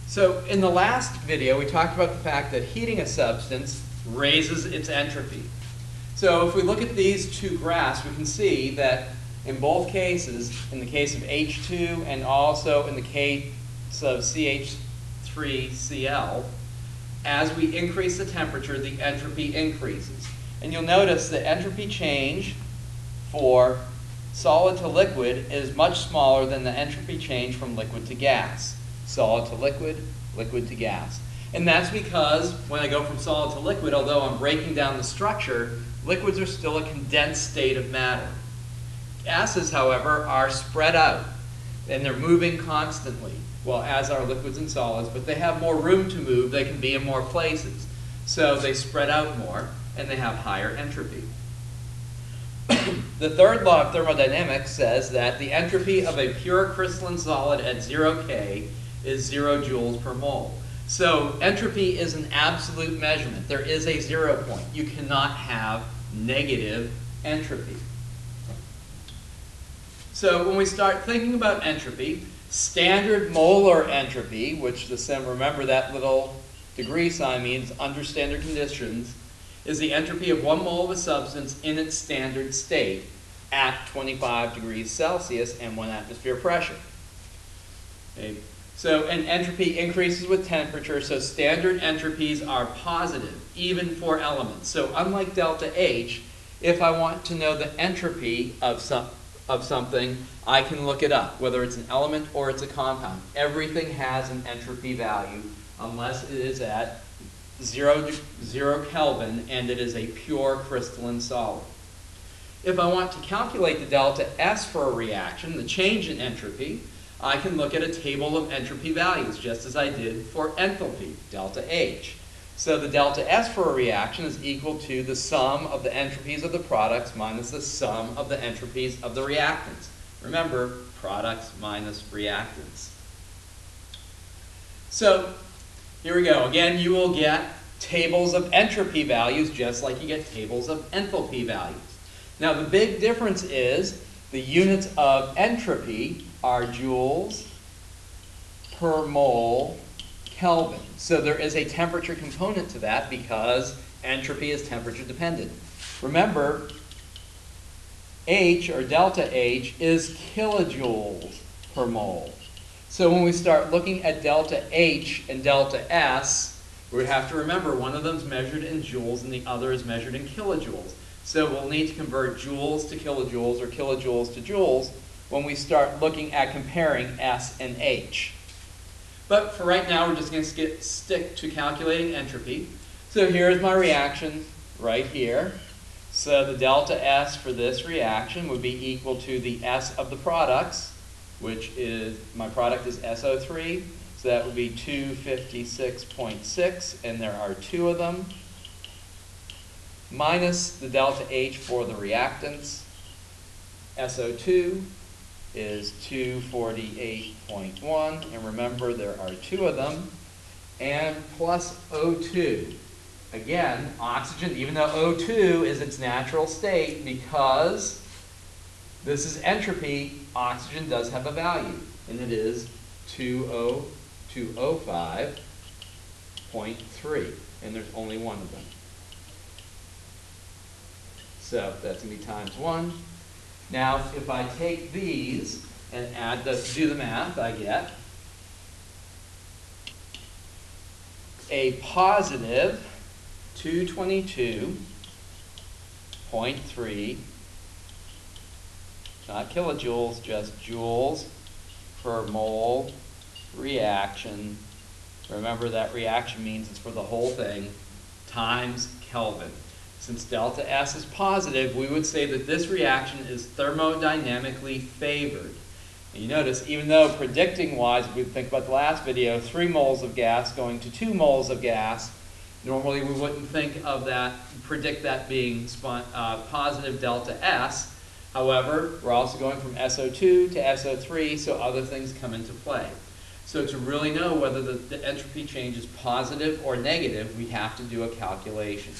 So in the last video, we talked about the fact that heating a substance raises its entropy. So if we look at these two graphs, we can see that in both cases, in the case of H2 and also in the case of CH3Cl, as we increase the temperature, the entropy increases. And you'll notice the entropy change for solid to liquid is much smaller than the entropy change from liquid to gas. Solid to liquid, liquid to gas. And that's because when I go from solid to liquid, although I'm breaking down the structure, liquids are still a condensed state of matter. Gases, however, are spread out and they're moving constantly, well, as are liquids and solids, but they have more room to move, they can be in more places. So they spread out more and they have higher entropy. The third law of thermodynamics says that the entropy of a pure crystalline solid at 0 K is 0 joules per mole. So entropy is an absolute measurement. There is a 0 point. You cannot have negative entropy. So when we start thinking about entropy, standard molar entropy, which remember that little degree sign means under standard conditions, is the entropy of 1 mole of a substance in its standard state at 25 degrees Celsius and 1 atmosphere pressure. Okay. So, and entropy increases with temperature, so standard entropies are positive, even for elements. So unlike delta H, if I want to know the entropy of something, I can look it up, whether it's an element or it's a compound. Everything has an entropy value unless it is at 0 Kelvin and it is a pure crystalline solid. If I want to calculate the delta S for a reaction, the change in entropy, I can look at a table of entropy values, just as I did for enthalpy, delta H. So the delta S for a reaction is equal to the sum of the entropies of the products minus the sum of the entropies of the reactants. Remember, products minus reactants. So here we go. Again, you will get tables of entropy values just like you get tables of enthalpy values. Now the big difference is the units of entropy are joules per mole Kelvin. So there is a temperature component to that because entropy is temperature dependent. Remember, H, or delta H, is kilojoules per mole. So when we start looking at delta H and delta S, we have to remember one of them is measured in joules and the other is measured in kilojoules. So we'll need to convert joules to kilojoules or kilojoules to joules when we start looking at comparing S and H. But for right now, we're just going to stick to calculating entropy. So here's my reaction right here. So the delta S for this reaction would be equal to the S of the products, which is, my product is SO3, so that would be 256.6, and there are 2 of them, minus the delta H for the reactants. SO2 is 248.1, and remember there are 2 of them, and plus O2. Again, oxygen, even though O2 is its natural state, because this is entropy, oxygen does have a value, and it is 205.3, and there's only 1 of them. So that's going to be times 1. Now, if I take these and do the math, I get a positive 222.3, not kilojoules, just joules per mole reaction. Remember that reaction means it's for the whole thing, times Kelvin. Since delta S is positive, we would say that this reaction is thermodynamically favored. And you notice, even though predicting-wise, if we think about the last video, 3 moles of gas going to 2 moles of gas, normally we wouldn't think of that, predict that being positive delta S. However, we're also going from SO2 to SO3, so other things come into play. So to really know whether the entropy change is positive or negative, we have to do a calculation.